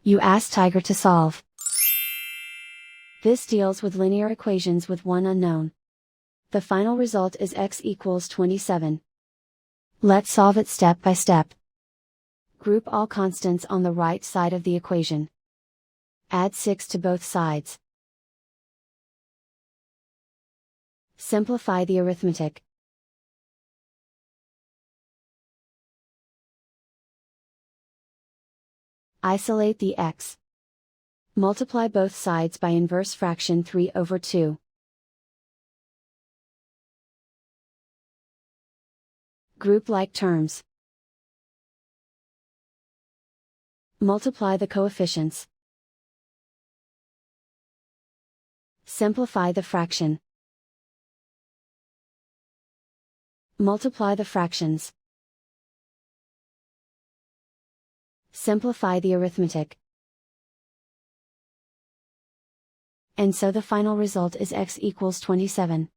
You ask Tiger to solve. This deals with linear equations with one unknown. The final result is x equals 27. Let's solve it step by step. Group all constants on the right side of the equation. Add 6 to both sides. Simplify the arithmetic. Isolate the x. Multiply both sides by inverse fraction 3/2. Group like terms. Multiply the coefficients. Simplify the fraction. Multiply the fractions. Simplify the arithmetic. And so the final result is x equals 27.